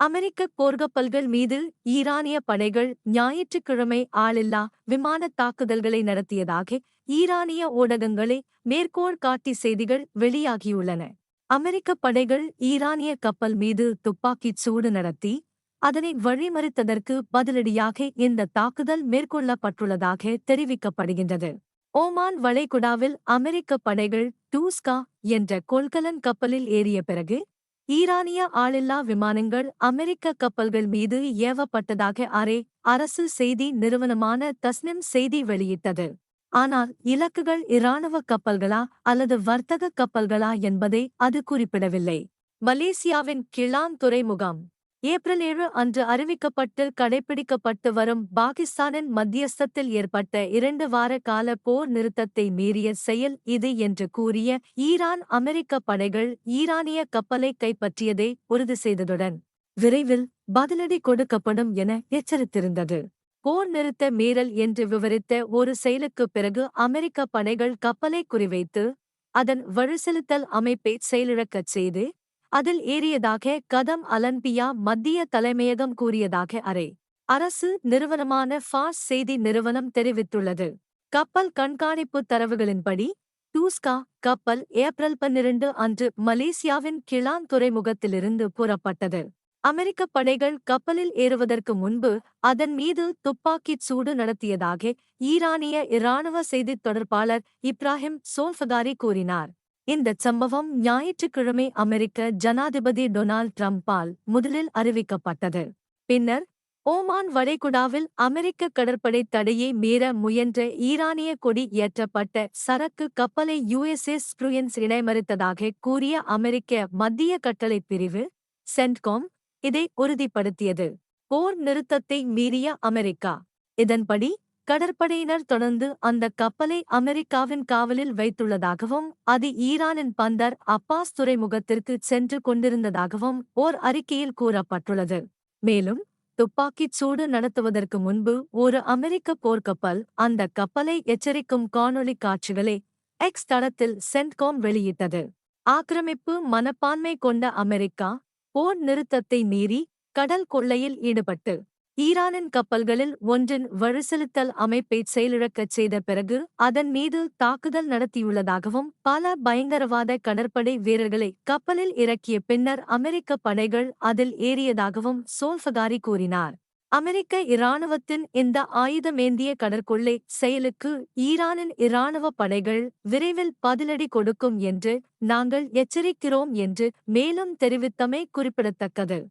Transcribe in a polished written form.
அமெரிக்க போர்க்கப்பல்கள் மீது ஈரானிய படைகள் ஞாயிற்றுக்கிழமை ஆளில்லா விமானத் தாக்குதல்களை நடத்தியதாக ஈரானிய ஊடகங்களை மேற்கோள் காட்டி செய்திகள் வெளியாகியுள்ளன. அமெரிக்க படைகள் ஈரானிய கப்பல் மீது துப்பாக்கிச் சூடு நடத்தி அதனை வழிமறித்ததற்கு பதிலடியாக இந்த தாக்குதல் மேற்கொள்ளப்பட்டுள்ளதாக தெரிவிக்கப்படுகின்றது. ஓமான் வளைகுடாவில் அமெரிக்க படைகள் டூஸ்கா என்ற கொள்கலன் கப்பலில் ஏறிய பிறகு ஈரானிய ஆளில்லா விமானங்கள் அமெரிக்க கப்பல்கள் மீது ஏவப்பட்டதாக அரசு செய்தி நிறுவனமான தஸ்னிம் செய்தி வெளியிட்டது. ஆனால் இலக்குகள் இராணுவ கப்பல்களா அல்லது வர்த்தக கப்பல்களா என்பதை அது குறிப்பிடவில்லை. மலேசியாவின் கிளான் துறைமுகம் ஏப்ரல் 7 அன்று அறிவிக்கப்பட்டு கடைப்பிடிக்கப்பட்டு வரும் பாகிஸ்தானின் மத்தியஸ்தத்தில் ஏற்பட்ட 2 வார கால போர் நிறுத்தத்தை மீறிய செயல் இது என்று கூறிய ஈரான் அமெரிக்க படைகள் ஈரானிய கப்பலை கைப்பற்றியதை உறுதி செய்ததுடன் விரைவில் பதிலடி கொடுக்கப்படும் என எச்சரித்திருந்தது. போர் நிறுத்த மீறல் என்று விவரித்த ஒரு செயலுக்குப் பிறகு அமெரிக்க படைகள் கப்பலை குறிவைத்து அதன் வழிசெலுத்தல் அமைப்பை செயலிழக்கச் செய்து அதில் ஏறியதாக கதம் அலன்பியா மத்திய தலைமையகம் கூறியதாக அரசு நிறுவனமான ஃபார்ஸ் செய்தி நிறுவனம் தெரிவித்துள்ளது. கப்பல் கண்காணிப்பு தரவுகளின்படி டூஸ்கா கப்பல் ஏப்ரல் 12 அன்று மலேசியாவின் கிளான் துறைமுகத்திலிருந்து புறப்பட்டது. அமெரிக்க படைகள் கப்பலில் ஏறுவதற்கு முன்பு அதன் மீது துப்பாக்கிச் சூடு நடத்தியதாக ஈரானிய இராணுவ செய்தித் தொடர்பாளர் இப்ராஹிம் சோல்ஃபகாரி கூறினார். இந்தச் சம்பவம் ஞாயிற்றுக்கிழமை அமெரிக்க ஜனாதிபதி டொனால்ட் ட்ரம்பால் முதலில் அறிவிக்கப்பட்டது. பின்னர் ஓமான் வளைகுடாவில் அமெரிக்க கடற்படை தடையை மீற முயன்ற ஈரானிய கொடி ஏற்றப்பட்ட சரக்கு கப்பலை யுஎஸ்எஸ் ப்ரூயன்ஸ் இடைமறித்ததாக கூறிய அமெரிக்க மத்திய கட்டளைப் பிரிவு சென்ட்காம் இதை உறுதிப்படுத்தியது. போர் நிறுத்தத்தை மீறிய அமெரிக்கா. இதன்படி கடற்படையினர் தொடர்ந்து அந்த கப்பலை அமெரிக்காவின் காவலில் வைத்துள்ளதாகவும் அது ஈரானின் பந்தர் அப்பாஸ் துறைமுகத்திற்கு சென்று கொண்டிருந்ததாகவும் ஓர் அறிக்கையில் கூறப்பட்டுள்ளது. மேலும் துப்பாக்கிச் சூடு நடத்துவதற்கு முன்பு ஒரு அமெரிக்க போர்க்கப்பல் அந்த கப்பலை எச்சரிக்கும் காணொளி காட்சிகளை எக்ஸ் தளத்தில் சென்ட்காம் வெளியிட்டது. ஆக்கிரமிப்பு மனப்பான்மை கொண்ட அமெரிக்கா போர் நிறுத்தத்தை மீறி கடல் கொள்ளையில் ஈடுபட்டு ஈரானின் கப்பல்களில் ஒன்றின் வழிசெலுத்தல் அமைப்பை செயலிழக்கச் செய்த பிறகு அதன் மீது தாக்குதல் நடத்தியுள்ளதாகவும் பல பயங்கரவாத கடற்படை வீரர்களை கப்பலில் இறக்கிய பின்னர் அமெரிக்க படைகள் அதில் ஏறியதாகவும் சோல்ஃபகாரி கூறினார். அமெரிக்க இராணுவத்தின் இந்த ஆயுதமேந்திய கடற்கொள்ளை செயலுக்கு ஈரானின் இராணுவ படைகள் விரைவில் பதிலடி கொடுக்கும் என்று நாங்கள் எச்சரிக்கிறோம் என்று மேலும் தெரிவித்தமை குறிப்பிடத்தக்கது.